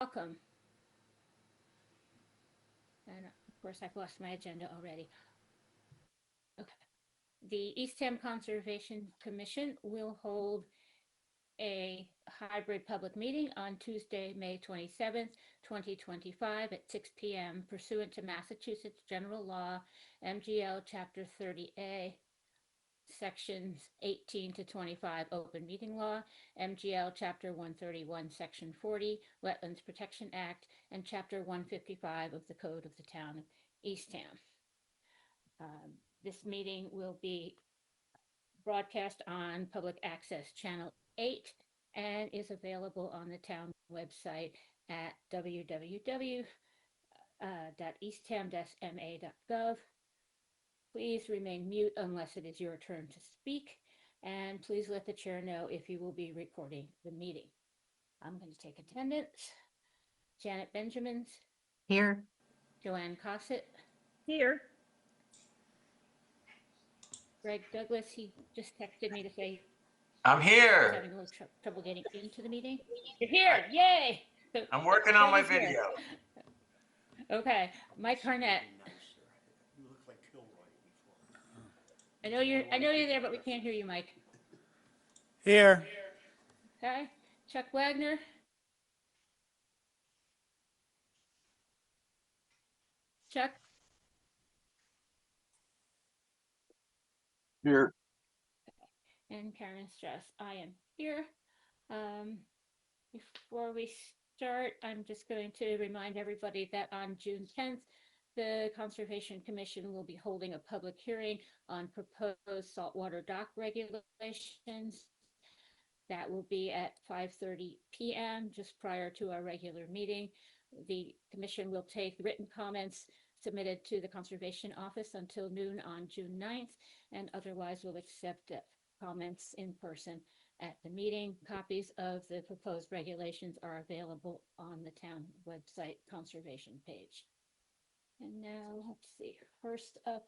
Welcome. And of course, I've lost my agenda already. Okay. The Eastham Conservation Commission will hold a hybrid public meeting on Tuesday, May 27th, 2025 at 6 p.m. pursuant to Massachusetts General Law, MGL Chapter 30A, Sections 18 to 25 Open Meeting Law, MGL Chapter 131, Section 40 Wetlands Protection Act, and Chapter 155 of the Code of the Town of Eastham. This meeting will be broadcast on Public Access Channel 8 and is available on the town website at www.eastham-ma.gov. Please remain mute unless it is your turn to speak, and please let the chair know if you will be recording the meeting. I'm going to take attendance. Janet Benjamins. Here. Joanne Cossett. Here. Greg Douglas, he just texted me to say I'm he's here. having a little trouble getting into the meeting. You're here, yay! So, I'm working on my Greg is video. here. Okay, Mike Harnett. You look like Kilroy before. I know you're there, but we can't hear you, Mike. Here. Okay, Chuck Wagner. Chuck. Here. And Karen Strauss. I am here. Before we start, I'm just going to remind everybody that on June 10th, the Conservation Commission will be holding a public hearing on proposed saltwater dock regulations. That will be at 5:30 p.m., just prior to our regular meeting. The commission will take written comments submitted to the Conservation Office until noon on June 9th, and otherwise will accept comments in person at the meeting. Copies of the proposed regulations are available on the town website conservation page. And now, let's see, first up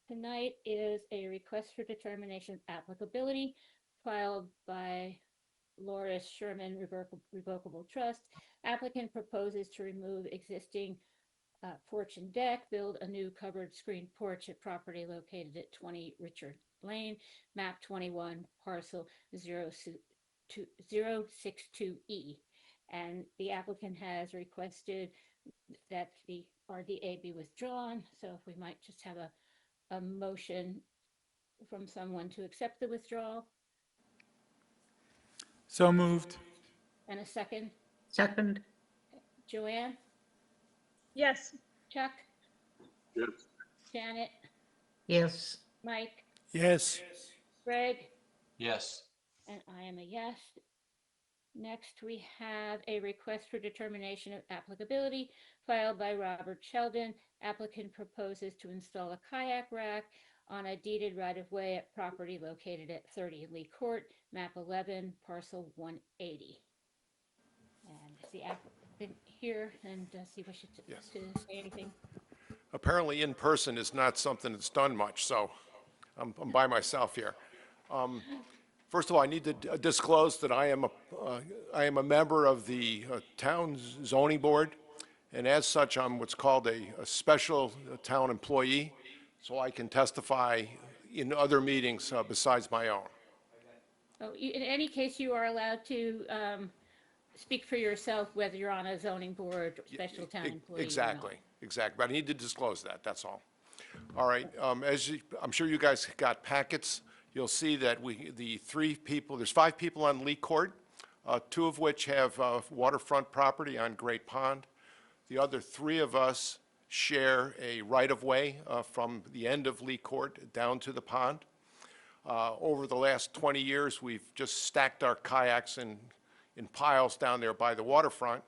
tonight is a request for determination of applicability filed by Loris Sherman Revocable Trust. Applicant proposes to remove existing porch and deck, build a new covered screen porch at property located at 20 Richard Lane, map 21, parcel 062E. And the applicant has requested that the RDA be withdrawn. So if we might just have a motion from someone to accept the withdrawal. So moved. And a second. Second. Joanne? Yes. Chuck? Yes. Janet? Yes. Mike? Yes. Greg? Yes. And I am a yes. Next, we have a request for determination of applicability filed by Robert Sheldon. Applicant proposes to install a kayak rack on a deeded right-of-way at property located at 30 Lee Court, map 11, parcel 180. And is the applicant here, and does he wish to say anything? Apparently in person is not something that's done much, so I'm by myself here. First of all, I need to disclose that I am a member of the town zoning board, and as such, I'm what's called a special town employee, so I can testify in other meetings besides my own. Oh, in any case, you are allowed to speak for yourself, whether you're on a zoning board, special town employee. Exactly, exactly. But I need to disclose that, that's all. All right, I'm sure you guys got packets. You'll see that there's 5 people on Lee Court, 2 of which have waterfront property on Great Pond. The other 3 of us share a right-of-way from the end of Lee Court down to the pond. Over the last 20 years, we've just stacked our kayaks in piles down there by the waterfront.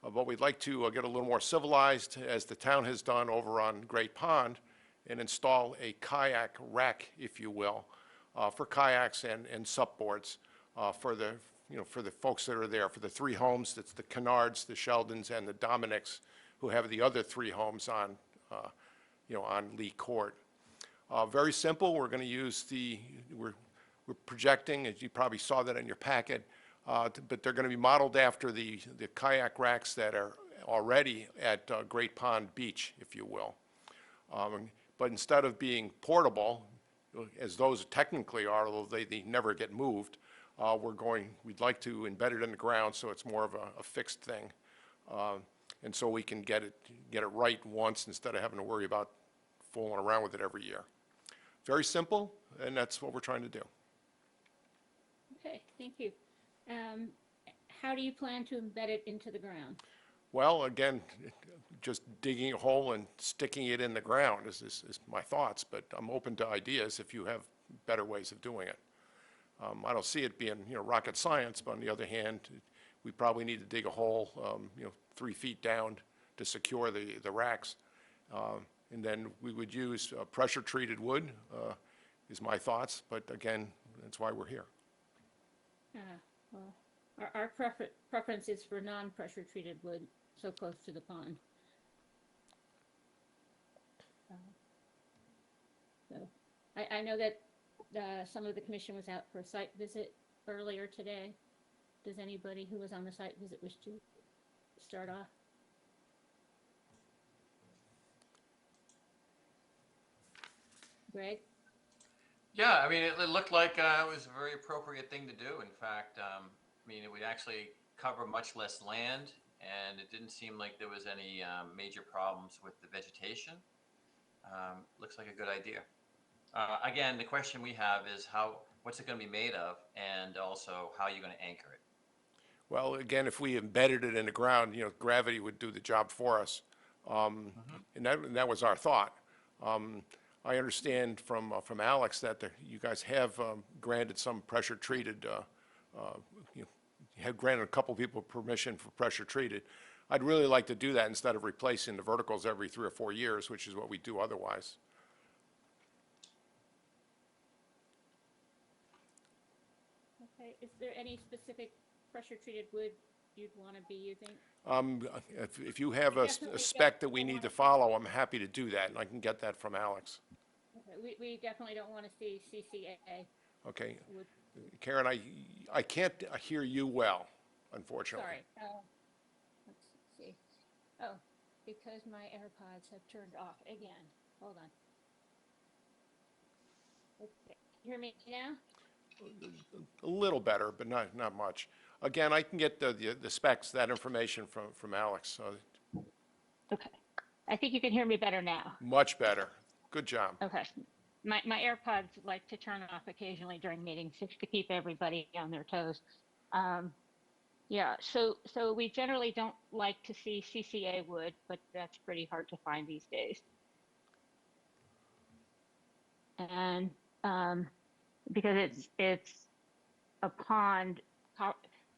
But we'd like to get a little more civilized, as the town has done over on Great Pond, and install a kayak rack, if you will, for kayaks and supboards for the folks that are there, for the 3 homes. That's the Kennards, the Sheldons, and the Dominics, who have the other 3 homes on Lee Court. Very simple. We're going to use we're projecting, as you probably saw that in your packet, but they're going to be modeled after the kayak racks that are already at Great Pond Beach, if you will. But instead of being portable, as those technically are, although they never get moved, we'd like to embed it in the ground so it's more of a fixed thing. And so we can get it right once instead of having to worry about fooling around with it every year. Very simple, and that's what we're trying to do. Okay, thank you. How do you plan to embed it into the ground? Well, again, just digging a hole and sticking it in the ground is my thoughts, but I'm open to ideas if you have better ways of doing it. I don't see it being, rocket science, but on the other hand, we probably need to dig a hole, 3 feet down to secure the racks. And then we would use pressure-treated wood, is my thoughts, but again, that's why we're here. Well, our preference is for non-pressure treated wood, so close to the pond. So I know that some of the commission was out for a site visit earlier today. Does anybody who was on the site visit wish to start off? Greg? Yeah, I mean, it looked like it was a very appropriate thing to do. In fact, I mean, it would actually cover much less land, and it didn't seem like there was any major problems with the vegetation. Looks like a good idea. Again, the question we have is what's it going to be made of, and also how you're going to anchor it. Well, again, if we embedded it in the ground, gravity would do the job for us. And that was our thought. I understand from Alex that you guys have granted some pressure treated, you have granted a couple people permission for pressure treated. I'd really like to do that instead of replacing the verticals every 3 or 4 years, which is what we do otherwise. Okay, is there any specific pressure treated wood you'd want to be using? If you have a spec that we need to follow, I'm happy to do that, and I can get that from Alex. Okay, we definitely don't want to see CCA Okay. wood. Karen, I can't hear you well, unfortunately. Sorry. Let's see. Oh, because my AirPods have turned off again. Hold on. Okay. Hear me now? A little better, but not much. Again, I can get the specs, that information from Alex. Okay. I think you can hear me better now. Much better. Good job. Okay. My AirPods like to turn off occasionally during meetings just to keep everybody on their toes. Yeah, so we generally don't like to see CCA wood, but that's pretty hard to find these days. And because it's a pond,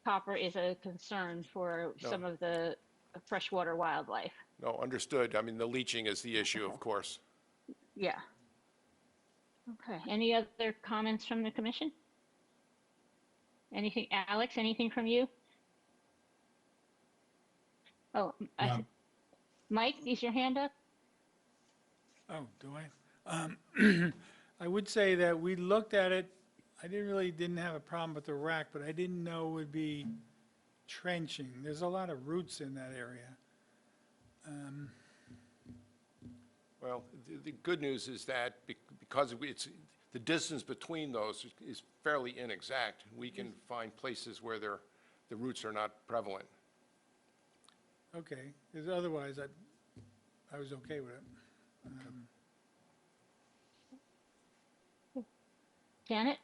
copper is a concern for some of the freshwater wildlife. No, understood. I mean, the leaching is the issue, of course. Yeah. Okay. Any other comments from the commission? Anything, Alex, anything from you? Oh, Mike, is your hand up? Oh, do I? I would say that we looked at it. I didn't have a problem with the rack, but I didn't know it would be trenching. There's a lot of roots in that area. Well, the good news is that because the distance between those is fairly inexact, we can find places where the roots are not prevalent. Okay, because otherwise I was okay with it. Janet?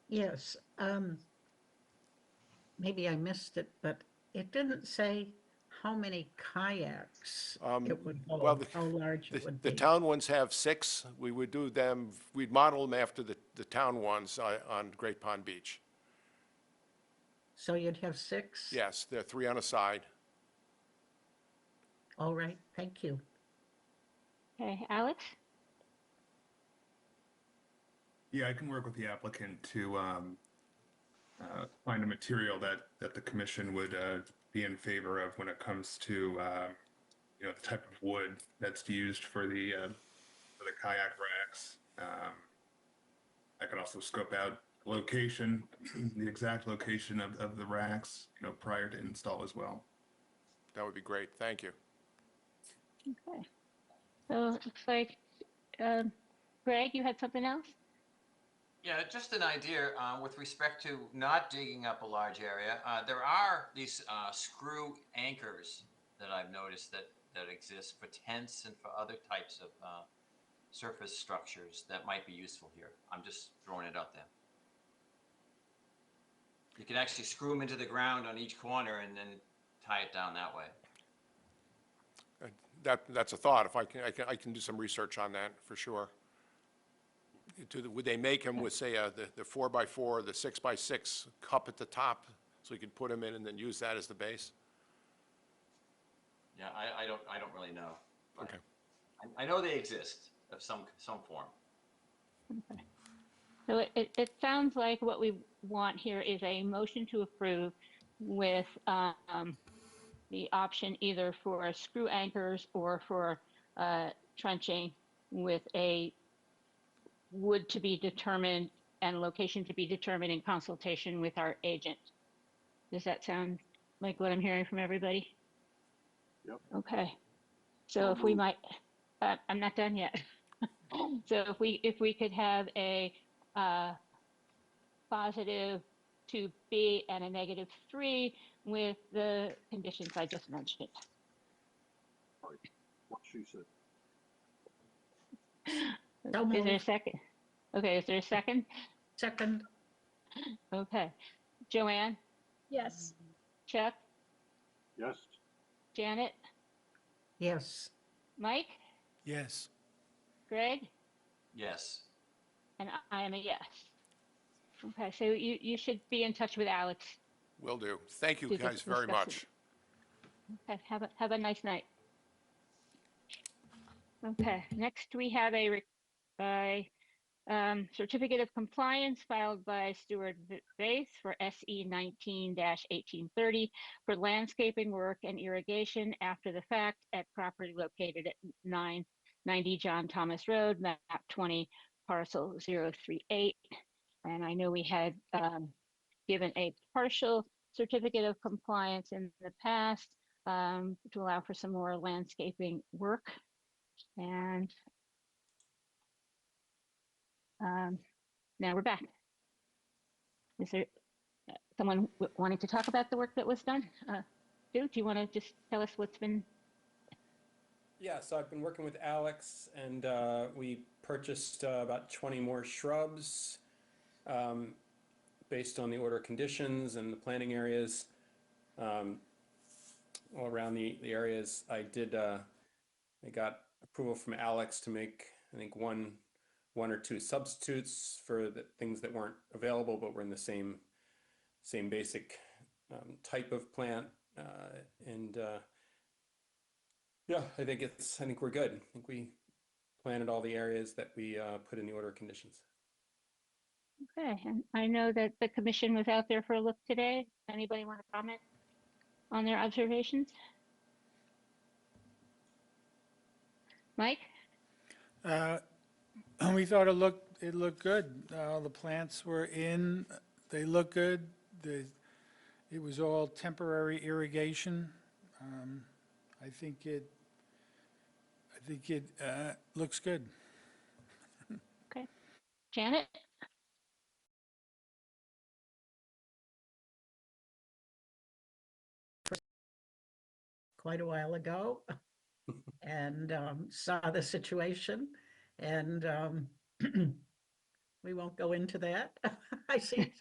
Yes. Maybe I missed it, but it didn't say how many kayaks it would well, hold, how large it would The be. town ones have 6. We would do them, we'd model them after the town ones on Great Pond Beach. So you'd have 6? Yes, there are 3 on a side. All right, thank you. Okay, Alex? Yeah, I can work with the applicant to find a material that the commission would be in favor of when it comes to the type of wood that's used for the kayak racks. I can also scope out location, the exact location of the racks, prior to install as well. That would be great. Thank you. Okay. So it looks like, Greg, you had something else? Yeah, just an idea with respect to not digging up a large area. There are these screw anchors that I've noticed that exist for tents and for other types of surface structures that might be useful here. I'm just throwing it out there. You can actually screw them into the ground on each corner and then tie it down that way. That's a thought. If I can do some research on that for sure. Would they make them with, say, the 4x4, the 6x6 cup at the top, so you could put them in and then use that as the base? Yeah, I don't really know. But Okay. I know they exist of some form. Okay. So it sounds like what we want here is a motion to approve with the option either for screw anchors or for trenching with a wood to be determined and location to be determined in consultation with our agent. Does that sound like what I'm hearing from everybody? Yep. Okay. So if we might, I'm not done yet. So if we could have a positive 2B and a negative 3 with the conditions I just mentioned. Right. What she said. So Is there a moved. second? Okay, is there a second? Second, Okay. Joanne, Yes. Chuck, Yes. Janet, yes. Mike, Yes. Greg, Yes. and I am a yes. Okay, so you should be in touch with Alex. Will do. Thank you To guys very discuss much. Okay, have a nice night. Okay, next we have a certificate of compliance filed by Stuart Vase for SE 19-1830 for landscaping work and irrigation after the fact at property located at 990 John Thomas Road, map 20, parcel 038. And I know we had given a partial certificate of compliance in the past to allow for some more landscaping work. And now we're back. Is there someone wanting to talk about the work that was done? Stu, do you want to just tell us what's been? Yeah, so I've been working with Alex, and we purchased about 20 more shrubs based on the order of conditions and the planting areas all around the areas. I got approval from Alex to make, I think, one or two substitutes for the things that weren't available, but were in the same basic type of plant. Yeah, I think we're good. I think we planted all the areas that we put in the order of conditions. Okay, and I know that the commission was out there for a look today. Anybody want to comment on their observations? Mike? We thought it looked good. The plants were in, they look good. It was all temporary irrigation. I think it looks good. Okay. Janet? Quite a while ago and saw the situation and we won't go into that. I see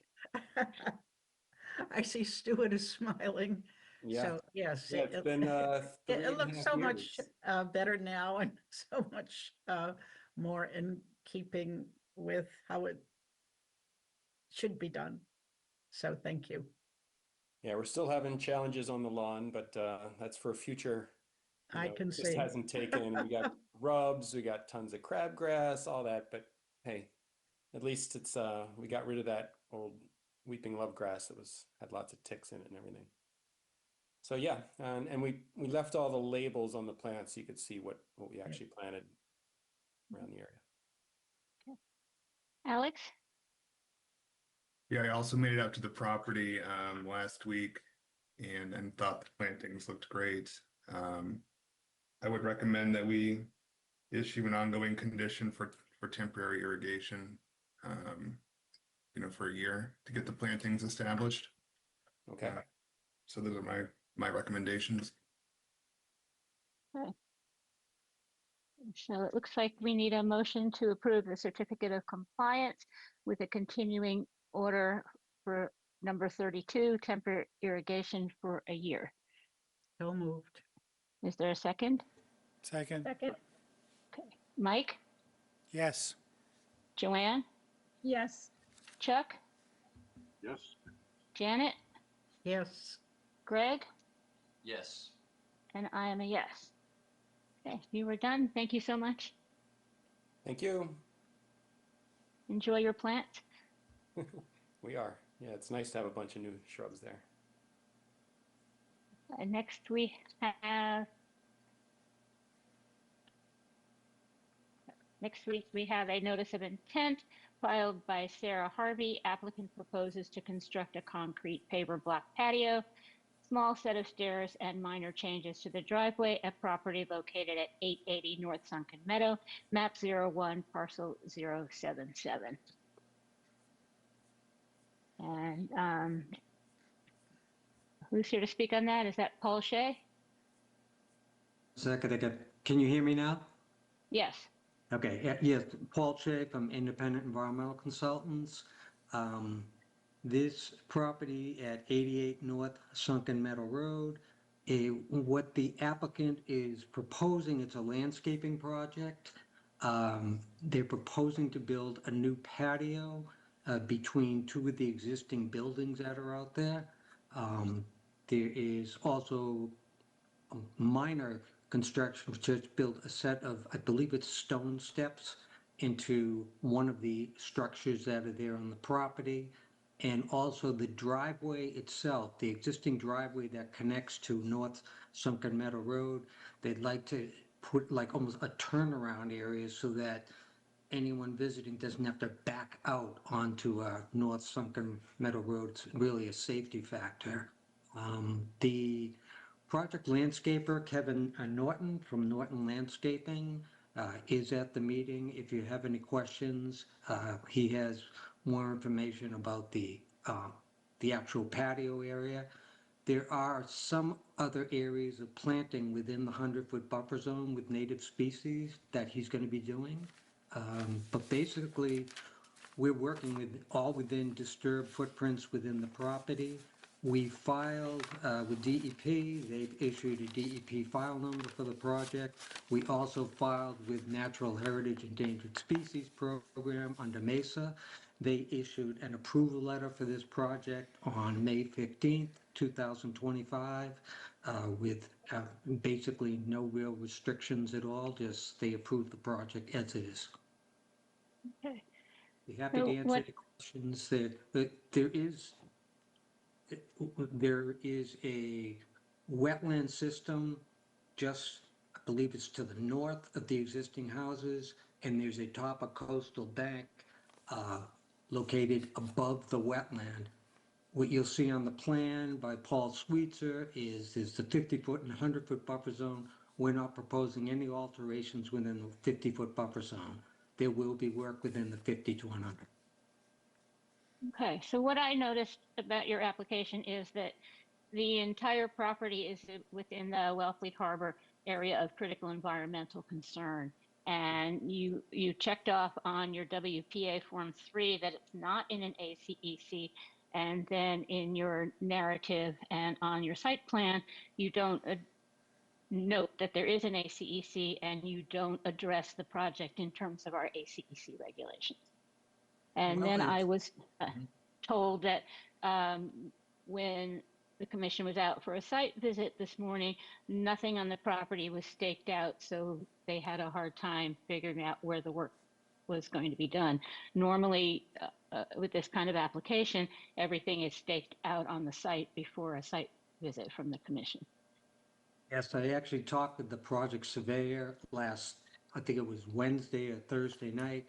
I see Stuart is smiling. Yeah. So yes, Yeah, it's been it looks so much years. better now and so much more in keeping with how it should be done. So thank you. Yeah, we're still having challenges on the lawn, but that's for future. I can it just see. hasn't taken. We got rubs, we got tons of crabgrass, all that. But hey, at least it's we got rid of that old weeping love grass that had lots of ticks in it and everything. So yeah, and we left all the labels on the plants so you could see what we actually planted around the area. Alex? Yeah, I also made it out to the property last week and thought the plantings looked great. I would recommend that we issue an ongoing condition for temporary irrigation, for a year to get the plantings established. Okay. So those are my recommendations. So it looks like we need a motion to approve the certificate of compliance with a continuing order for number 32, temporary irrigation for a year. So moved. Is there a second? Second, Second. Okay. Mike, yes. Joanne, Yes. Chuck, Yes. Janet, Yes. Greg, Yes. and I am a yes. Okay, you were done. Thank you so much. Thank you. Enjoy your plants. We are. Yeah, it's nice to have a bunch of new shrubs there. Next we have a notice of intent filed by Sarah Harvey. Applicant proposes to construct a concrete paver block patio, small set of stairs, and minor changes to the driveway at property located at 880 North Sunken Meadow, map 01, parcel 077. And who's here to speak on that? Is that Paul Shea? Second, can you hear me now? Yes. Okay, yes, Paul Shea from Independent Environmental Consultants. This property at 88 North Sunken Meadow Road, what the applicant is proposing, it's a landscaping project. They're proposing to build a new patio between two of the existing buildings that are out there. There is also minor construction, just built a set of, I believe it's stone steps into one of the structures that are there on the property. And also the driveway itself, the existing driveway that connects to North Sunken Meadow Road, they'd like to put like almost a turnaround area so that anyone visiting doesn't have to back out onto North Sunken Meadow Road. It's really a safety factor. The project landscaper, Kevin Norton from Norton Landscaping, is at the meeting. If you have any questions, he has more information about the actual patio area. There are some other areas of planting within the 100-foot buffer zone with native species that he's going to be doing. But basically, we're working with all within disturbed footprints within the property. We filed with DEP. They've issued a DEP file number for the project. We also filed with Natural Heritage Endangered Species Program under MESA. They issued an approval letter for this project on May 15th, 2025, with basically no real restrictions at all, just they approved the project as is. Okay. Be happy So to answer what- any questions. There is a wetland system just, I believe it's to the north of the existing houses, and there's a top of coastal bank located above the wetland. What you'll see on the plan by Paul Sweetser is the 50-foot and 100-foot buffer zone. We're not proposing any alterations within the 50-foot buffer zone. There will be work within the 50 to 100. Okay, so what I noticed about your application is that the entire property is within the Wellfleet Harbor area of critical environmental concern. And you checked off on your WPA Form 3 that it's not in an ACEC. And then in your narrative and on your site plan, you don't note that there is an ACEC and you don't address the project in terms of our ACEC regulations. And Well, then I it's- was told that when the commission was out for a site visit this morning, nothing on the property was staked out, so they had a hard time figuring out where the work was going to be done. Normally, with this kind of application, everything is staked out on the site before a site visit from the commission. Yes, I actually talked with the project surveyor last, I think it was Wednesday or Thursday night,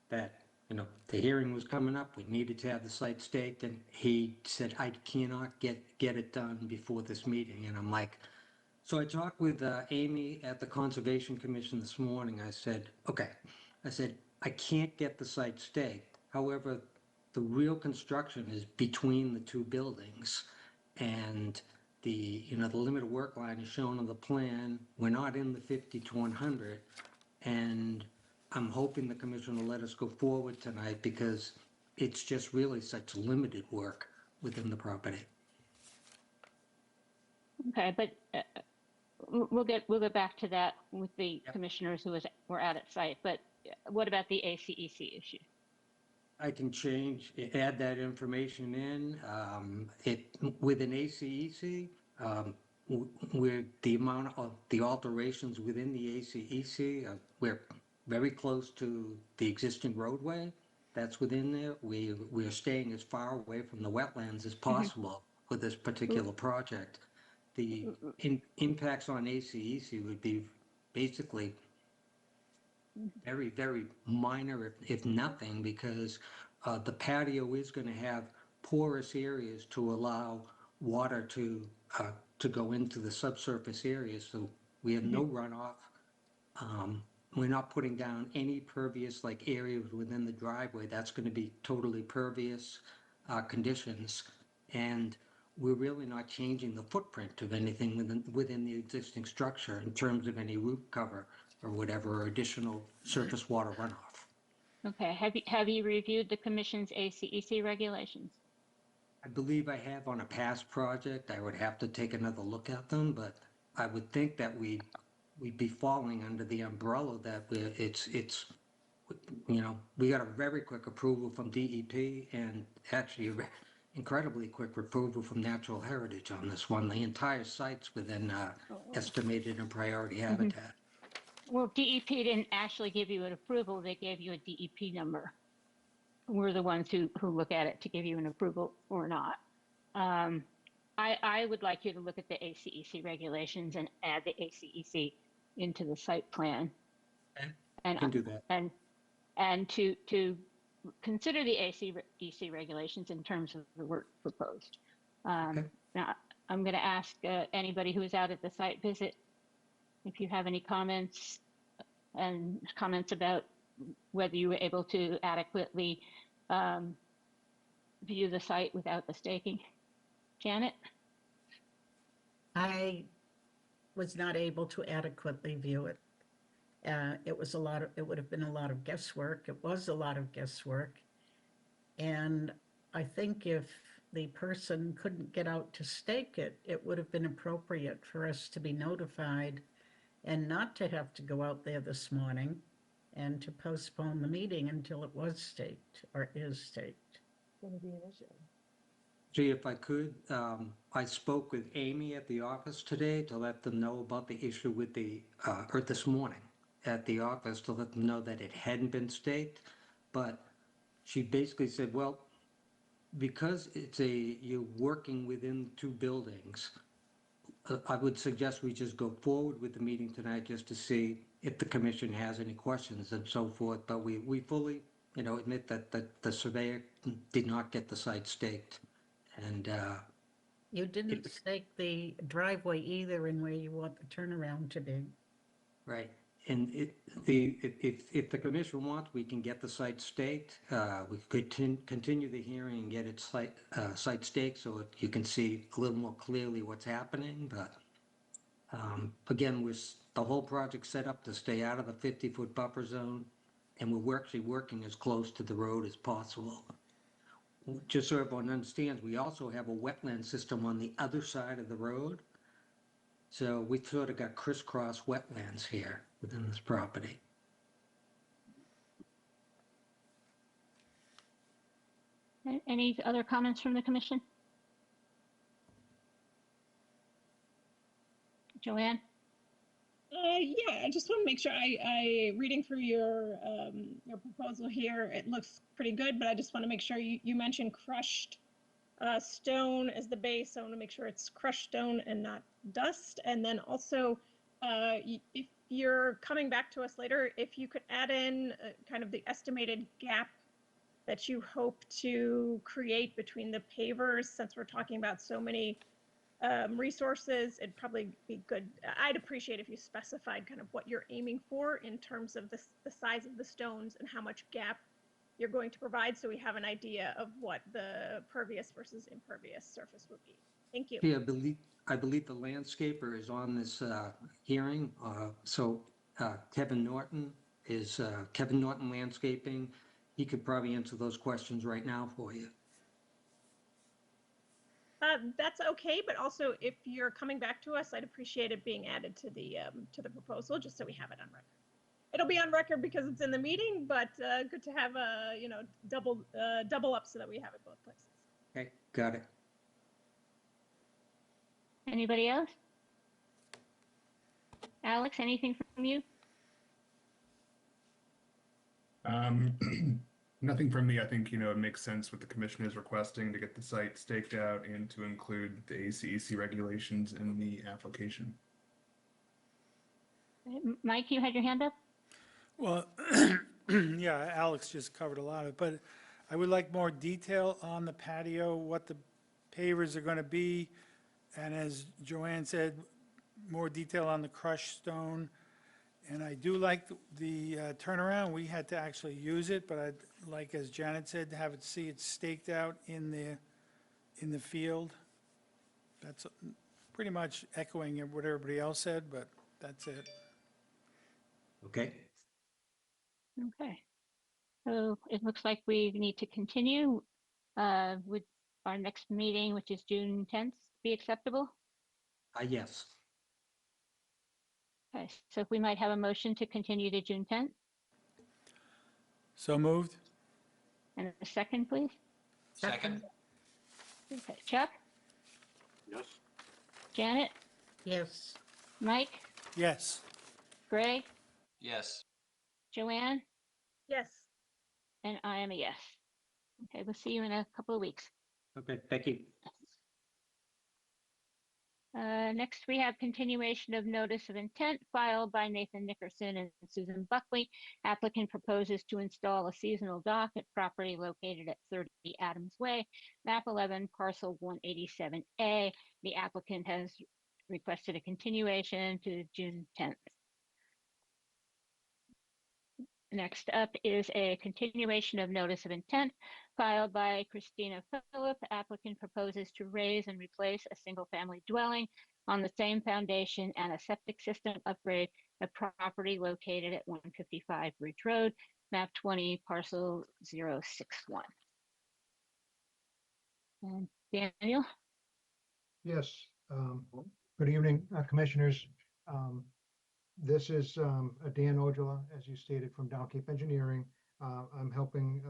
that the hearing was coming up, we needed to have the site staked, and he said, I cannot get it done before this meeting. And I'm like, so I talked with Amy at the Conservation Commission this morning. I said, okay, I can't get the site staked. However, the real construction is between the two buildings. And the limit of work line is shown on the plan. We're not in the 50 to 100. And I'm hoping the commission will let us go forward tonight because it's just really such limited work within the property. Okay, but we'll get back to that with the commissioners who were out at site. But what about the ACEC issue? I can add that information in. With an ACEC, with the amount of the alterations within the ACEC, we're very close to the existing roadway that's within there. We're staying as far away from the wetlands as possible with this particular project. The impacts on ACEC would be basically very, very minor, if nothing, because the patio is going to have porous areas to allow water to go into the subsurface areas. So we have no runoff. We're not putting down any pervious areas within the driveway. That's going to be totally pervious conditions. And we're really not changing the footprint of anything within the existing structure in terms of any roof cover or whatever, or additional surface water runoff. Okay, have you reviewed the commission's ACEC regulations? I believe I have on a past project. I would have to take another look at them, but I would think that we'd be falling under the umbrella that we got a very quick approval from DEP and actually incredibly quick approval from Natural Heritage on this one. The entire site's within estimated and priority habitat. Well, DEP didn't actually give you an approval. They gave you a DEP number. We're the ones who look at it to give you an approval or not. I would like you to look at the ACEC regulations and add the ACEC into the site plan. I can do that. And to consider the ACEC regulations in terms of the work proposed. Okay. Now, I'm going to ask anybody who was out at the site visit if you have any comments about whether you were able to adequately view the site without the staking. Janet? I was not able to adequately view it. It would have been a lot of guesswork. It was a lot of guesswork. And I think if the person couldn't get out to stake it, it would have been appropriate for us to be notified and not to have to go out there this morning and to postpone the meeting until it was staked or is staked. See, if I could, I spoke with Amy at the office today to let them know about the issue with or this morning at the office to let them know that it hadn't been staked. But she basically said, well, because you're working within two buildings, I would suggest we just go forward with the meeting tonight just to see if the commission has any questions and so forth. But we fully, admit that the surveyor did not get the site staked. And You didn't stake the driveway either in where you want the turnaround to be. right. And if the commission wants, we can get the site staked. We could continue the hearing and get it site staked so you can see a little more clearly what's happening. But again, the whole project's set up to stay out of the 50-foot buffer zone, and we're actually working as close to the road as possible. Just so everyone understands, we also have a wetland system on the other side of the road. So we sort of got crisscross wetlands here within this property. Any other comments from the commission? Joanne? Yeah, I just want to make sure reading through your proposal here, it looks pretty good, but I just want to make sure you mentioned crushed stone as the base. So I want to make sure it's crushed stone and not dust. And then also, if you're coming back to us later, if you could add in kind of the estimated gap that you hope to create between the pavers, since we're talking about so many resources. It'd probably be good. I'd appreciate if you specified kind of what you're aiming for in terms of the size of the stones and how much gap you're going to provide, so we have an idea of what the pervious versus impervious surface would be. Thank you. Yeah, I believe the landscaper is on this hearing. Kevin Norton is Kevin Norton Landscaping. He could probably answer those questions right now for you. That's okay, but also if you're coming back to us, I'd appreciate it being added to the proposal, just so we have it on record. It'll be on record because it's in the meeting, but good to have a double up so that we have it both places. Okay, got it. Anybody else? Alex, anything from you? Nothing from me. I think, it makes sense what the commission is requesting to get the site staked out and to include the ACEC regulations in the application. Mike, you had your hand up? Well, yeah, Alex just covered a lot of it, but I would like more detail on the patio, what the pavers are going to be, and as Joanne said, more detail on the crushed stone. And I do like the turnaround. We had to actually use it, but I'd like, as Janet said, to have it see it staked out in the field. That's pretty much echoing what everybody else said, but that's it. Okay. Okay. So it looks like we need to continue with our next meeting, which is June 10th, be acceptable? Yes. Okay, so if we might have a motion to continue to June 10th, So moved? and a second, please? Second? Okay, Chuck, Yes. Janet, Yes. Mike, Yes. Greg, Yes. Joanne, Yes. and I am a yes. Okay, we'll see you in a couple of weeks. Okay, thank you. Next, we have continuation of notice of intent filed by Nathan Nickerson and Susan Buckley. Applicant proposes to install a seasonal dock at property located at 30 Adams Way, map 11, parcel 187A. The applicant has requested a continuation to June 10th. Next up is a continuation of notice of intent filed by Christina Phillip. Applicant proposes to raise and replace a single-family dwelling on the same foundation and a septic system upgrade at property located at 155 Ridge Road, map 20, parcel 061. And Daniel? Yes, good evening, Commissioners. This is Dan Ojala, as you stated, from Downcape Engineering. I'm helping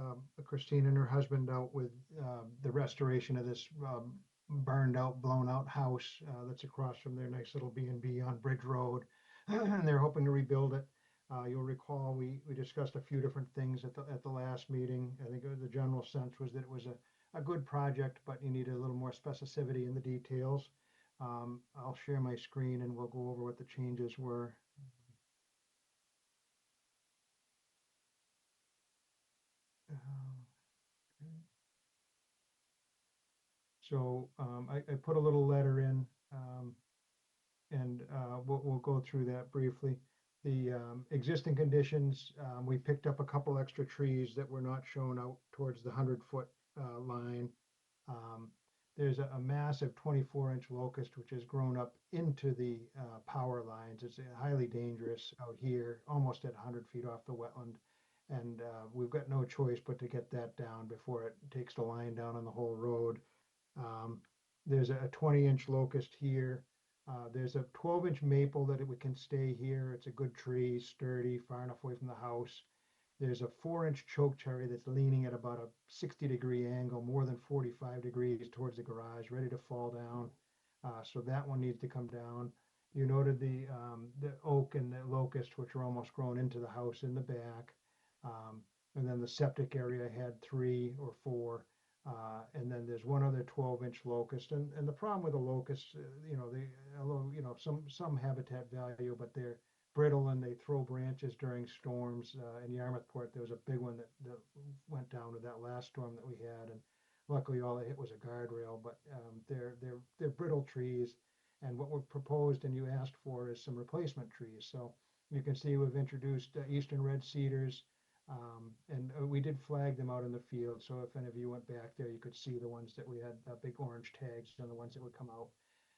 Christine and her husband out with the restoration of this burned out, blown out house that's across from their nice little B&B on Bridge Road. And they're hoping to rebuild it. You'll recall we discussed a few different things at the last meeting. I think the general sense was that it was a good project, but you needed a little more specificity in the details. I'll share my screen and we'll go over what the changes were. So I put a little letter in and we'll go through that briefly. The existing conditions, we picked up a couple extra trees that were not shown out towards the 100-foot line. There's a massive 24-inch locust which has grown up into the power lines. It's highly dangerous out here, almost at 100 feet off the wetland. And we've got no choice but to get that down before it takes the line down on the whole road. There's a 20-inch locust here. There's a 12-inch maple that we can stay here. It's a good tree, sturdy, far enough away from the house. There's a 4-inch choke cherry that's leaning at about a 60-degree angle, more than 45 degrees towards the garage, ready to fall down. So that one needs to come down. You noted the oak and the locust, which are almost grown into the house in the back. And then the septic area had 3 or 4. And then there's one other 12-inch locust. And the problem with the locusts, although some habitat value, but they're brittle and they throw branches during storms. In Yarmouthport, there was a big one that went down with that last storm that we had, and luckily all it hit was a guardrail. But they're brittle trees, and what we've proposed and you asked for is some replacement trees. So you can see we've introduced eastern red cedars, and we did flag them out in the field. So if any of you went back there, you could see the ones that we had big orange tags on, the ones that would come out.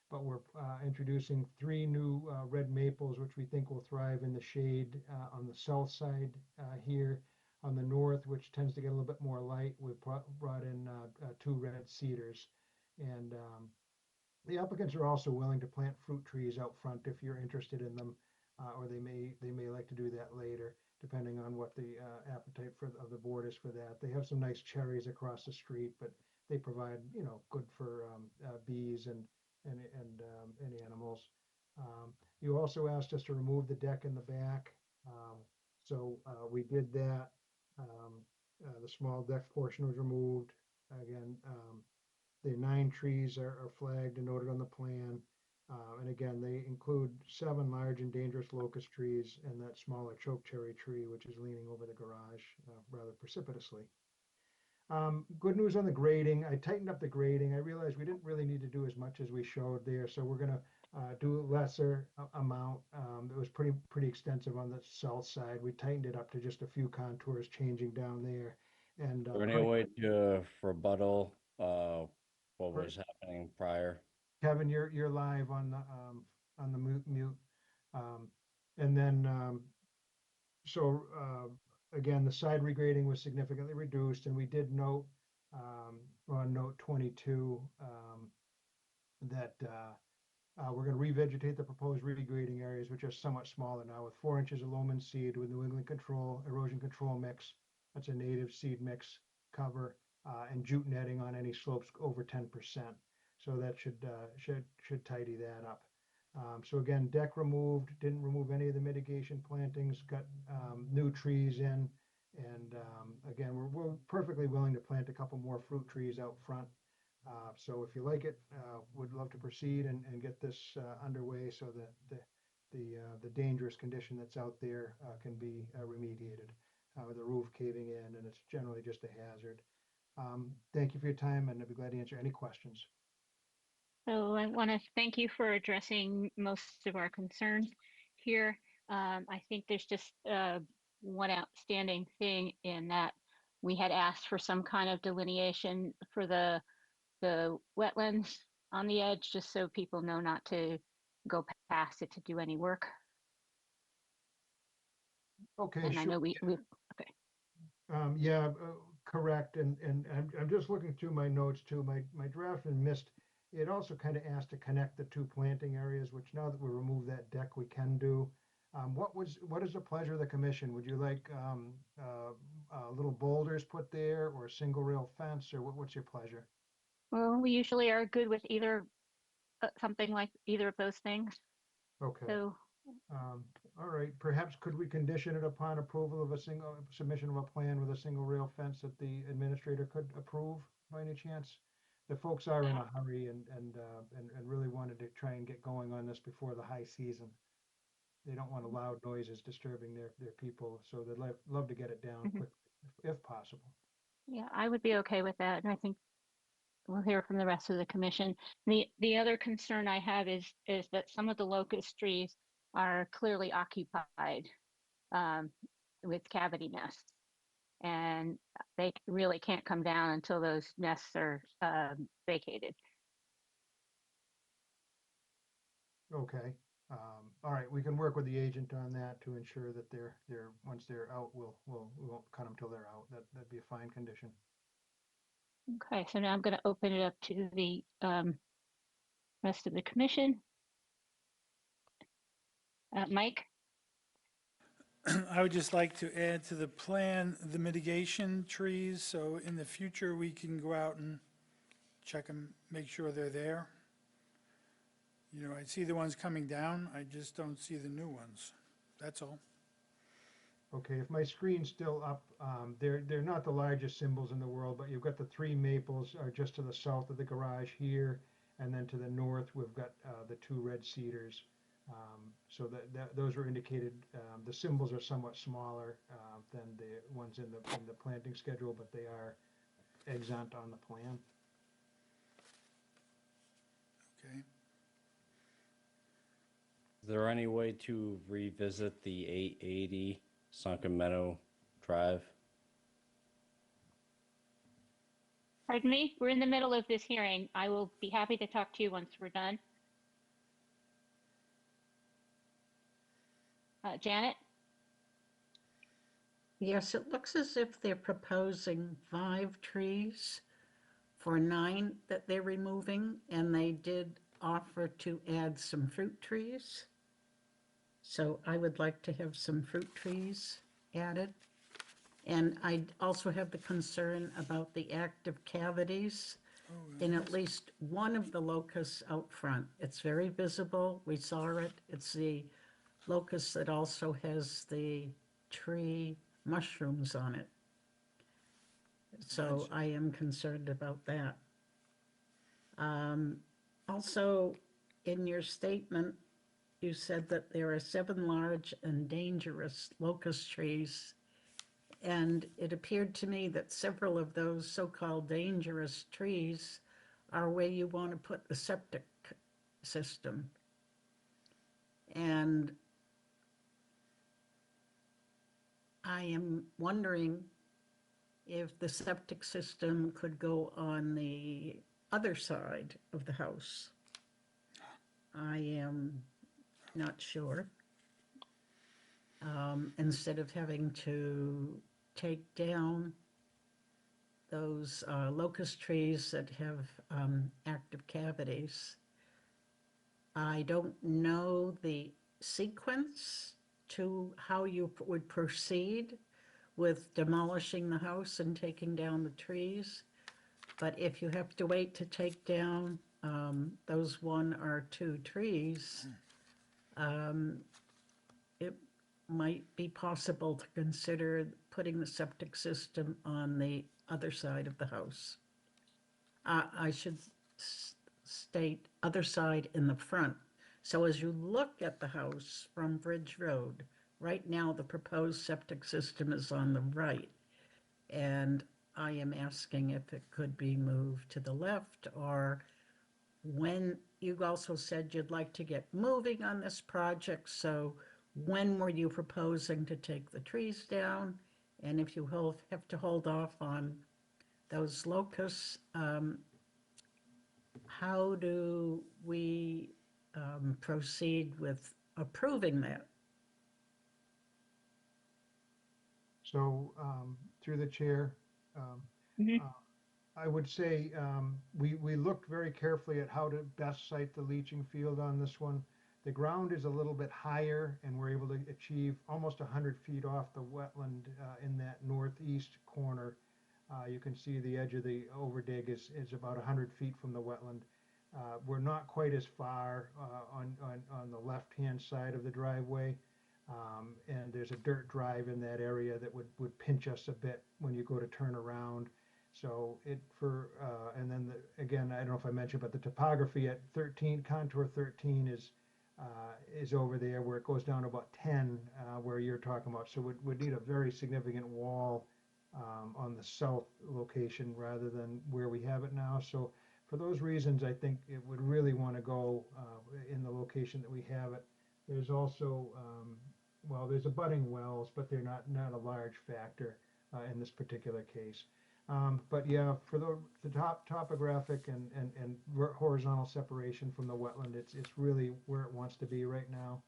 But we're introducing 3 new red maples, which we think will thrive in the shade on the south side here. On the north, which tends to get a little bit more light, we've brought in 2 red cedars. And the applicants are also willing to plant fruit trees out front if you're interested in them, or they may like to do that later, depending on what the appetite of the board is for that. They have some nice cherries across the street, but they provide, good for bees and any animals. You also asked us to remove the deck in the back, so we did that. The small deck portion was removed. Again, the 9 trees are flagged and noted on the plan. And again, they include 7 large and dangerous locust trees and that smaller chokecherry tree, which is leaning over the garage rather precipitously. Good news on the grading. I tightened up the grading. I realized we didn't really need to do as much as we showed there, so we're going to do a lesser amount. It was pretty extensive on the south side. We tightened it up to just a few contours changing down there. And Is there any way to rebuttal what Per- was happening prior? Kevin, you're live on the mute. And then so again, the side regrading was significantly reduced, and we did note on note 22 that we're going to revegetate the proposed regrading areas, which are somewhat smaller now, with 4 inches of loam and seed with New England erosion control mix. That's a native seed mix cover, and jute netting on any slopes over 10%. So that should tidy that up. So again, deck removed, didn't remove any of the mitigation plantings, got new trees in. And again, we're perfectly willing to plant a couple more fruit trees out front. So if you like it, would love to proceed and get this underway so that the dangerous condition that's out there can be remediated with the roof caving in, and it's generally just a hazard. Thank you for your time, and I'd be glad to answer any questions. So I want to thank you for addressing most of our concerns here. I think there's just one outstanding thing in that we had asked for some kind of delineation for the wetlands on the edge, just so people know not to go past it to do any work. Okay, And I sure. know we okay. Yeah, correct. And I'm just looking through my notes too. My draftman missed. It also kind of asked to connect the 2 planting areas, which now that we remove that deck, we can do. What is the pleasure of the commission? Would you like little boulders put there, or a single rail fence, or what's your pleasure? Well, we usually are good with either something like either of those things. Okay. So All right, perhaps could we condition it upon approval of a single submission of a plan with a single rail fence that the administrator could approve by any chance? The folks are in a hurry and really wanted to try and get going on this before the high season. They don't want loud noises disturbing their people, so they'd love to get it down quick if possible. yeah, I would be okay with that, and I think we'll hear from the rest of the commission. The other concern I have is that some of the locust trees are clearly occupied with cavity nests, and they really can't come down until those nests are vacated. Okay. All right, we can work with the agent on that to ensure that they're once they're out, we won't cut them till they're out. That'd be a fine condition. Okay, so now I'm going to open it up to the rest of the commission. Mike? I would just like to add to the plan the mitigation trees, so in the future we can go out and check them, make sure they're there. I see the ones coming down, I just don't see the new ones. That's all. Okay, if my screen's still up, they're not the largest symbols in the world, but you've got the 3 maples are just to the south of the garage here, and then to the north we've got the 2 red cedars. So those were indicated, the symbols are somewhat smaller than the ones in the planting schedule, but they are extant on the plan. Okay. Is there any way to revisit the 880 Sunken Meadow Drive? Pardon me, we're in the middle of this hearing. I will be happy to talk to you once we're done. Janet? Yes, it looks as if they're proposing 5 trees for 9 that they're removing, and they did offer to add some fruit trees. So I would like to have some fruit trees added. And I also have the concern about the active cavities in at least one of the locusts out front. It's very visible. We saw it. It's the locust that also has the tree mushrooms on it. So Gotcha. I am concerned about that. Also, in your statement, you said that there are 7 large and dangerous locust trees. And it appeared to me that several of those so-called dangerous trees are where you want to put the septic system. And I am wondering if the septic system could go on the other side of the house. I am not sure. Instead of having to take down those locust trees that have active cavities. I don't know the sequence to how you would proceed with demolishing the house and taking down the trees. But if you have to wait to take down those 1 or 2 trees, it might be possible to consider putting the septic system on the other side of the house. I should state other side in the front. So as you look at the house from Bridge Road, right now the proposed septic system is on the right. And I am asking if it could be moved to the left, or when you also said you'd like to get moving on this project. So when were you proposing to take the trees down? And if you have to hold off on those locusts, how do we proceed with approving that? So through the chair, I would say we looked very carefully at how to best site the leaching field on this one. The ground is a little bit higher, and we're able to achieve almost 100 feet off the wetland in that northeast corner. You can see the edge of the overdig is about 100 feet from the wetland. We're not quite as far on the left-hand side of the driveway. And there's a dirt drive in that area that would pinch us a bit when you go to turn around. So and then again, I don't know if I mentioned, but the topography at 13, contour 13 is over there where it goes down to about 10, where you're talking about. So we'd need a very significant wall on the south location rather than where we have it now. So for those reasons, I think it would really want to go in the location that we have it. There's also, well, there's abutting wells, but they're not a large factor in this particular case. But yeah, for the topographic and horizontal separation from the wetland, it's really where it wants to be right now.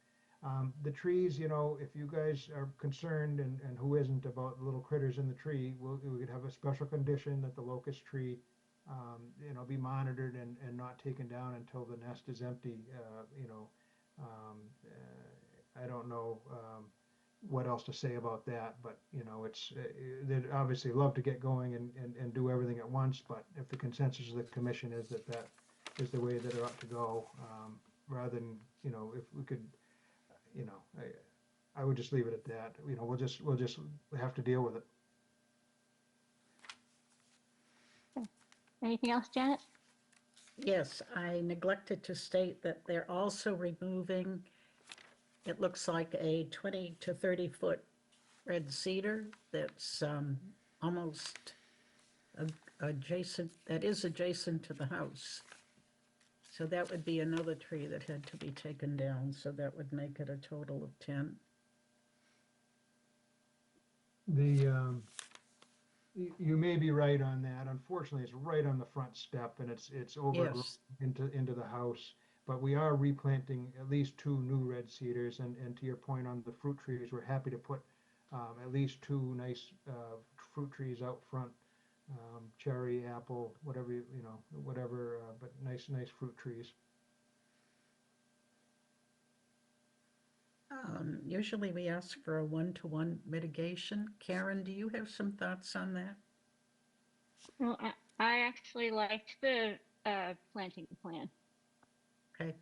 The trees, you know, if you guys are concerned, and who isn't, about the little critters in the tree, we could have a special condition that the locust tree, you know, be monitored and not taken down until the nest is empty. You know, I don't know what else to say about that, but you know, they'd obviously love to get going and do everything at once. But if the consensus of the commission is that is the way that it ought to go, rather than, you know, if we could, you know, I would just leave it at that. You know, we'll just have to deal with it. Anything else, Janet? Yes, I neglected to state that they're also removing it looks like a 20 to 30-foot red cedar that's almost adjacent, that is adjacent to the house. So that would be another tree that had to be taken down, so that would make it a total of 10. You may be right on that. Unfortunately, it's right on the front step and it's over Yes. into the house. But we are replanting at least 2 new red cedars, and to your point on the fruit trees, we're happy to put at least 2 nice fruit trees out front. Cherry, apple, whatever, whatever, but nice fruit trees. Usually we ask for a 1-to-1 mitigation. Karen, do you have some thoughts on that? Well, I actually liked the planting plan. Okay.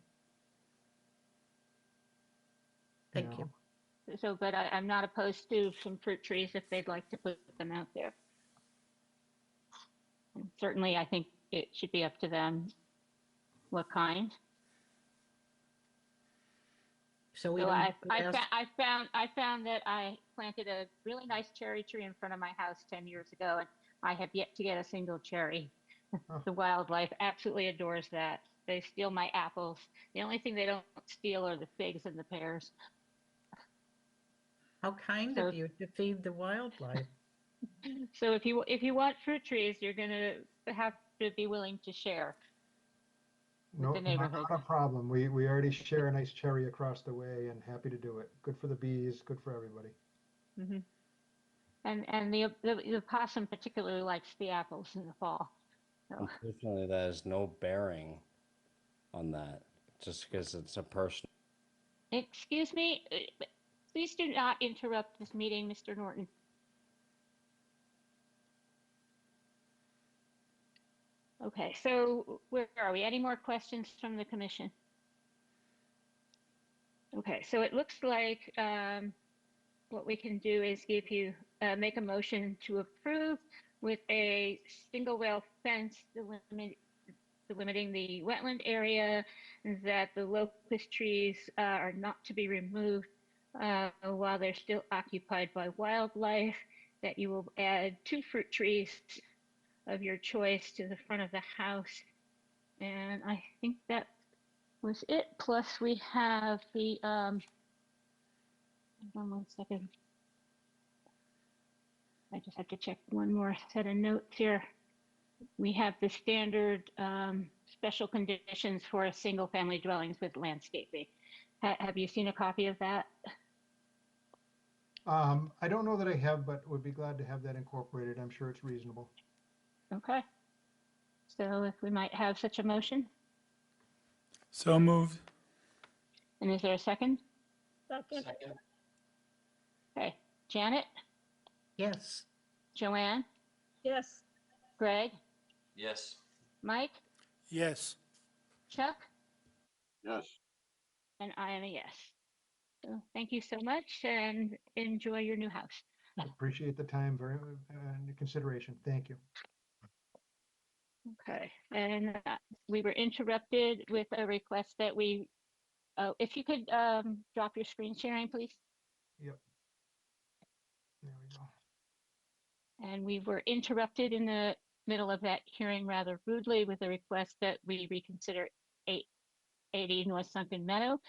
Thank Yeah. you. So, but I'm not opposed to some fruit trees if they'd like to put them out there. And certainly, I think it should be up to them what kind. So we So don't I, have to I, ask- I found that I planted a really nice cherry tree in front of my house 10 years ago, and I have yet to get a single cherry. Oh. The wildlife absolutely adores that. They steal my apples. The only thing they don't steal are the figs and the pears. How kind So- of you to feed the wildlife. So if you want fruit trees, you're gonna have to be willing to share with No, the neighborhood. not a problem. We already share a nice cherry across the way and happy to do it. Good for the bees, good for everybody. Hmm. And the possum particularly likes the apples in the fall. So, Unfortunately, that has no bearing on that, just because it's a personal. excuse me, please do not interrupt this meeting, Mr. Norton. Okay, so where are we? Any more questions from the commission? Okay, so it looks like what we can do is give you, make a motion to approve with a single rail fence delimiting the wetland area, that the locust trees are not to be removed while they're still occupied by wildlife, that you will add 2 fruit trees of your choice to the front of the house. And I think that was it. Plus we have the, hold on 1 second. I just have to check one more set of notes here. We have the standard special conditions for single family dwellings with landscaping. Have you seen a copy of that? I don't know that I have, but would be glad to have that incorporated. I'm sure it's reasonable. Okay. So if we might have such a motion, So moved. and is there a second? Second. Okay, Janet, Yes. Joanne, Yes. Greg, Yes. Mike, Yes. Chuck, Yes. and I am a yes. So thank you so much and enjoy your new house. Appreciate the time and the consideration. Thank you. Okay, and we were interrupted with a request that we, if you could drop your screen sharing, please. Yep. There we go. And we were interrupted in the middle of that hearing rather rudely with a request that we reconsider 880 North Sunken Meadow.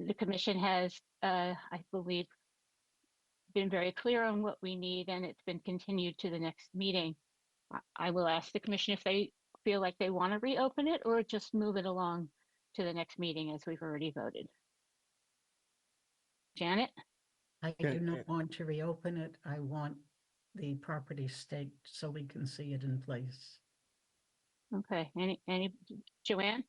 The commission has, I believe, been very clear on what we need, and it's been continued to the next meeting. I will ask the commission if they feel like they want to reopen it or just move it along to the next meeting as we've already voted. Janet? I do not want to reopen it. I want the property staked so we can see it in place. Okay, any, Joanne?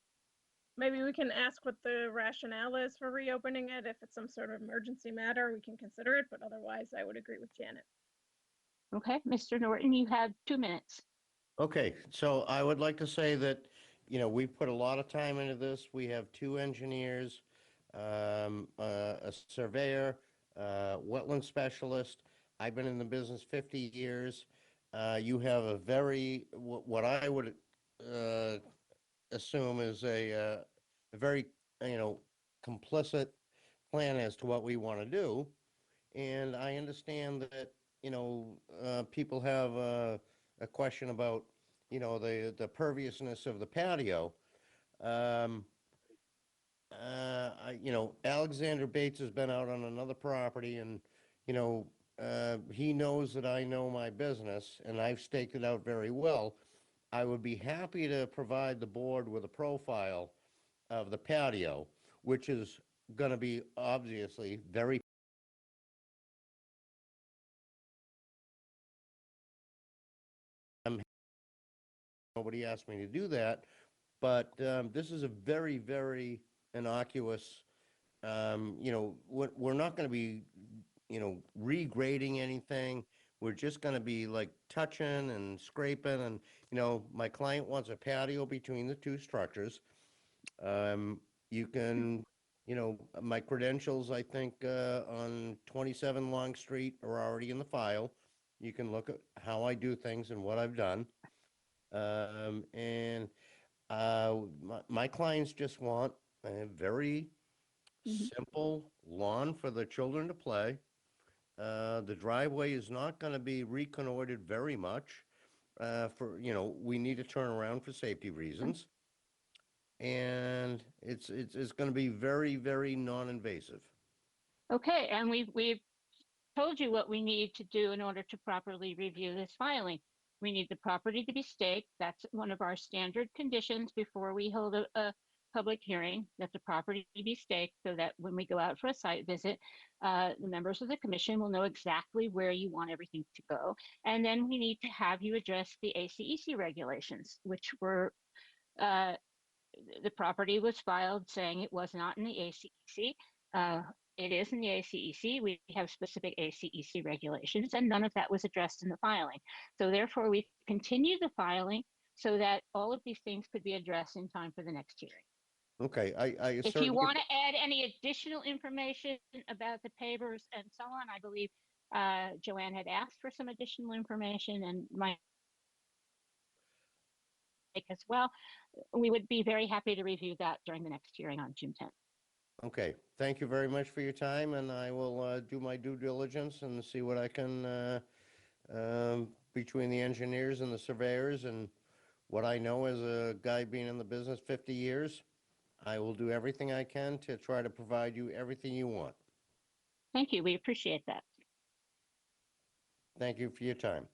Maybe we can ask what the rationale is for reopening it. If it's some sort of emergency matter, we can consider it, but otherwise I would agree with Janet. Okay, Mr. Norton, you have 2 minutes. Okay, so I would like to say that, we put a lot of time into this. We have 2 engineers, a surveyor, wetland specialist. I've been in the business 50 years. You have a very, what I would assume is a very, complicit plan as to what we want to do. And I understand that, people have a question about, the perviousness of the patio. Alexander Bates has been out on another property and, he knows that I know my business and I've staked it out very well. I would be happy to provide the board with a profile of the patio, which is going to be obviously very nobody asked me to do that, but this is a very, very innocuous, we're not going to be, regrading anything. We're just going to be like touching and scraping and, my client wants a patio between the two structures. You can, my credentials, I think, on 27 Long Street are already in the file. You can look at how I do things and what I've done. And my clients just want a very simple lawn for the children to play. The driveway is not going to be reconnoitered very much. We need to turn around for safety reasons. And it's going to be very, very non-invasive. Okay, and we've told you what we need to do in order to properly review this filing. We need the property to be staked. That's one of our standard conditions before we hold a public hearing, that the property be staked so that when we go out for a site visit, the members of the commission will know exactly where you want everything to go. And then we need to have you address the ACEC regulations, which were, the property was filed saying it was not in the ACEC. It is in the ACEC. We have specific ACEC regulations, and none of that was addressed in the filing. So therefore, we continue the filing so that all of these things could be addressed in time for the next hearing. Okay, I If you certainly, want to add any additional information about the pavers and so on, I believe Joanne had asked for some additional information, and Mike as well. We would be very happy to review that during the next hearing on June 10th. okay, thank you very much for your time, and I will do my due diligence and see what I can, between the engineers and the surveyors and what I know as a guy being in the business 50 years, I will do everything I can to try to provide you everything you want. Thank you. We appreciate that. Thank you for your time.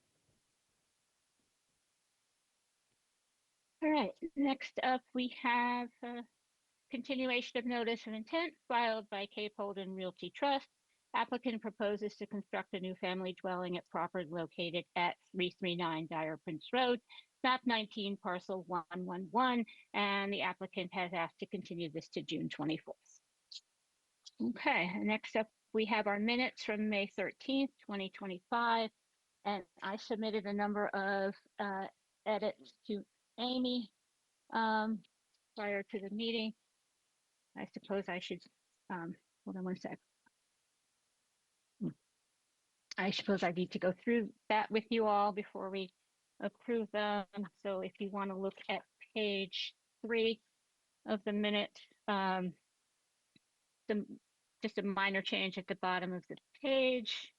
All right, next up we have continuation of notice of intent filed by Cape Holden Realty Trust. Applicant proposes to construct a new family dwelling at property located at 339 Dire Prince Road, map 19, parcel 111, and the applicant has asked to continue this to June 24th. Okay, next up we have our minutes from May 13th, 2025, and I submitted a number of edits to Amy prior to the meeting. I suppose I should, hold on one sec. I suppose I need to go through that with you all before we approve them. So if you want to look at page 3 of the minute, just a minor change at the bottom of the page.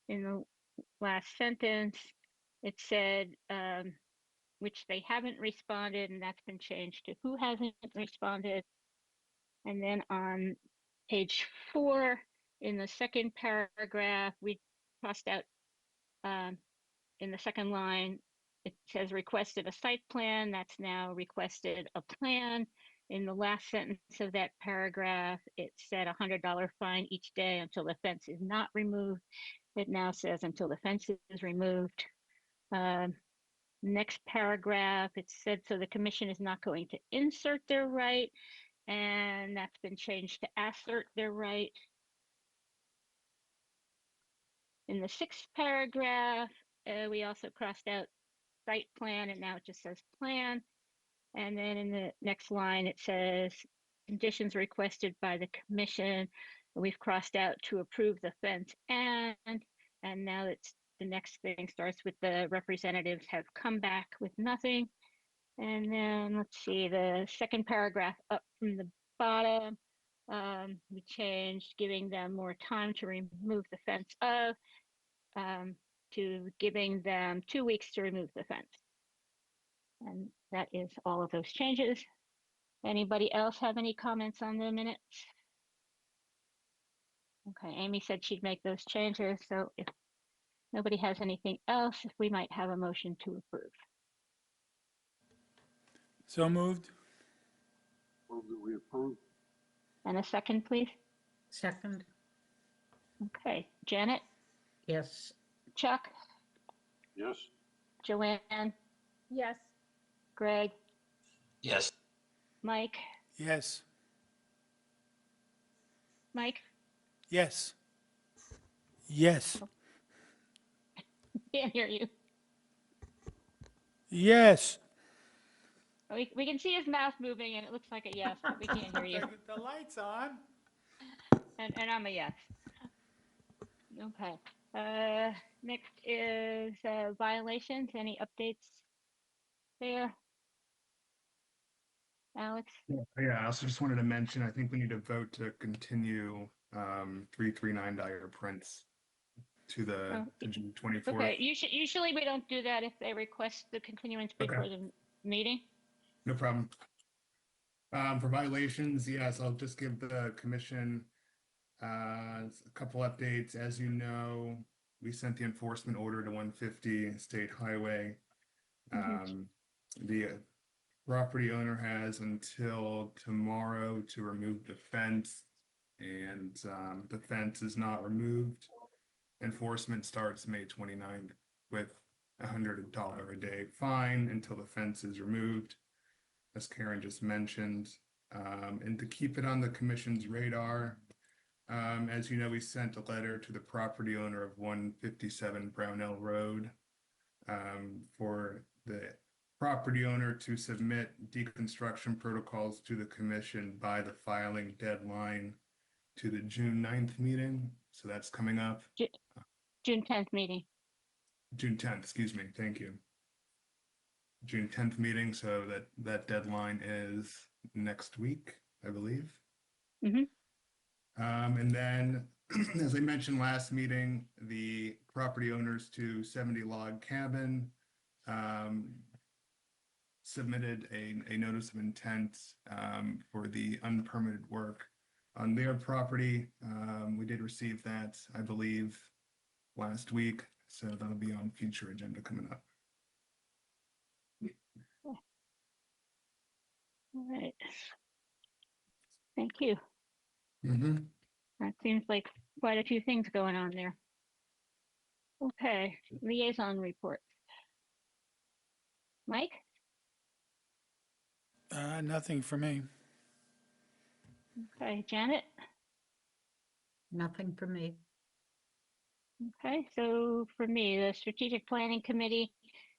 In the last sentence, it said, which they haven't responded, and that's been changed to who hasn't responded. And then on page 4, in the second paragraph, we crossed out in the second line, it says requested a site plan. That's now requested a plan. In the last sentence of that paragraph, it said $100 fine each day until the fence is not removed. It now says until the fence is removed. Next paragraph, it said, so the commission is not going to insert their right, and that's been changed to assert their right. In the 6th paragraph, we also crossed out site plan, and now it just says plan. And then in the next line, it says conditions requested by the commission. We've crossed out to approve the fence and now it's the next thing starts with the representatives have come back with nothing. And then let's see, the second paragraph up from the bottom, We changed giving them more time to remove the fence of, to giving them 2 weeks to remove the fence. And that is all of those changes. Anybody else have any comments on the minutes? Okay, Amy said she'd make those changes, so if nobody has anything else, we might have a motion to approve. So moved. Move that we approve. And a second, please. Second, Okay, Janet, yes. Chuck, Yes. Joanne, Yes. Greg, Yes. Mike, Yes. Mike, Yes. Yes. can't hear you. Yes. We can see his mouth moving and it looks like a yes, but we can't hear you. The light's on. And I'm a yes. Okay. Next is violations. Any updates there? Alex? Yeah, I also just wanted to mention, I think we need to vote to continue 339 Dyer Prince to the Oh, to June 24th. Okay, usually we don't do that if they request the continuance Okay. before the meeting. No problem. For violations, yes, I'll just give the commission a couple updates. As you know, we sent the enforcement order to 150 State Highway. The property owner has until tomorrow to remove the fence, and the fence is not removed. Enforcement starts May 29th with $100 a day fine until the fence is removed, as Karen just mentioned. And to keep it on the commission's radar, as you know, we sent a letter to the property owner of 157 Brownell Road for the property owner to submit deconstruction protocols to the commission by the filing deadline to the June 9th meeting. So that's coming up. June 10th meeting. June 10th, excuse me. Thank you. June 10th meeting. So that deadline is next week, I believe. And then, as I mentioned last meeting, the property owners to 70 Log Cabin submitted a notice of intent for the unpermitted work on their property. We did receive that, I believe, last week, so that'll be on future agenda coming up. All right. Thank you. Mm-hmm. That seems like quite a few things going on there. Okay, liaison report. Mike? Nothing for me. Okay, Janet? Nothing for me. Okay, so for me, the Strategic Planning Committee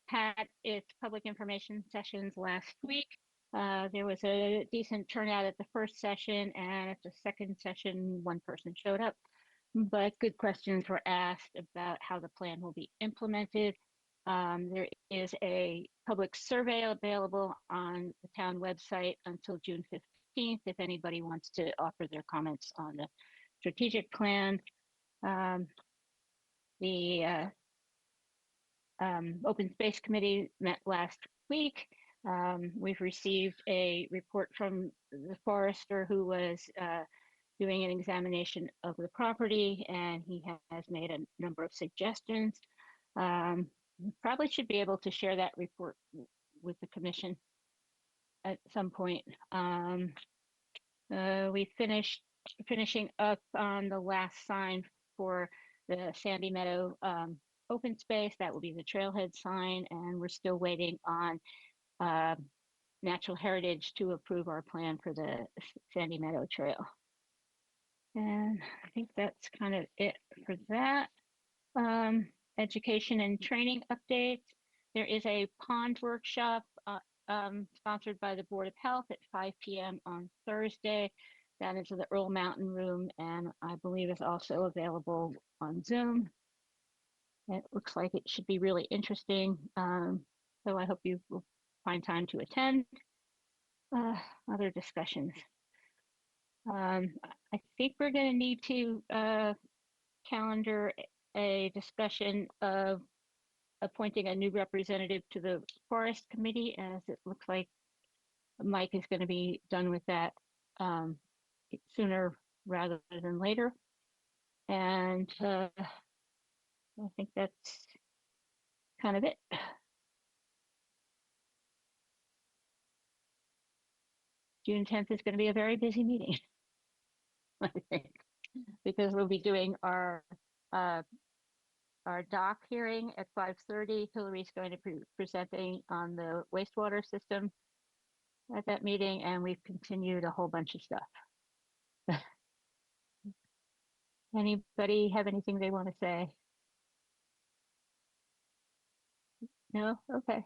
had its public information sessions last week. There was a decent turnout at the first session, and at the second session, one person showed up. But good questions were asked about how the plan will be implemented. There is a public survey available on the town website until June 15th if anybody wants to offer their comments on the strategic plan. The Open Space Committee met last week. We've received a report from the forester who was doing an examination of the property, and he has made a number of suggestions. Probably should be able to share that report with the commission at some point. We finishing up on the last sign for the Sandy Meadow open space. That will be the trailhead sign, and we're still waiting on Natural Heritage to approve our plan for the Sandy Meadow Trail. And I think that's kind of it for that. Education and training updates. There is a pond workshop sponsored by the Board of Health at 5 p.m. on Thursday. That is in the Earl Mountain Room, and I believe is also available on Zoom. It looks like it should be really interesting. So I hope you will find time to attend. Other discussions. I think we're going to need to calendar a discussion of appointing a new representative to the Forest Committee, as it looks like Mike is going to be done with that sooner rather than later. And I think that's kind of it. June 10th is going to be a very busy meeting, I think, because we'll be doing our doc hearing at 5:30. Hillary's going to be presenting on the wastewater system at that meeting, and we've continued a whole bunch of stuff. Anybody have anything they want to say? No? Okay.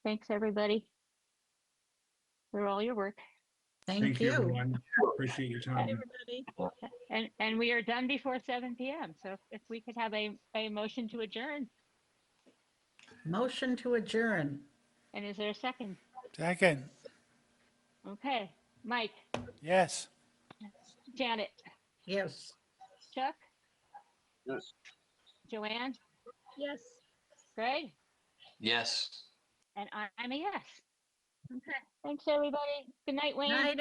Thanks, everybody, for all your work. Thank you. everyone. Appreciate your time. Everybody. And we are done before 7 p.m. So if we could have a motion to adjourn. Motion to adjourn. And is there a second? Second, Okay. Mike, yes. Janet, Yes. Chuck, Yes. Joanne, Yes. Greg, Yes. and I'm a yes. Okay. Thanks, everybody. Good night, Wayne. Night,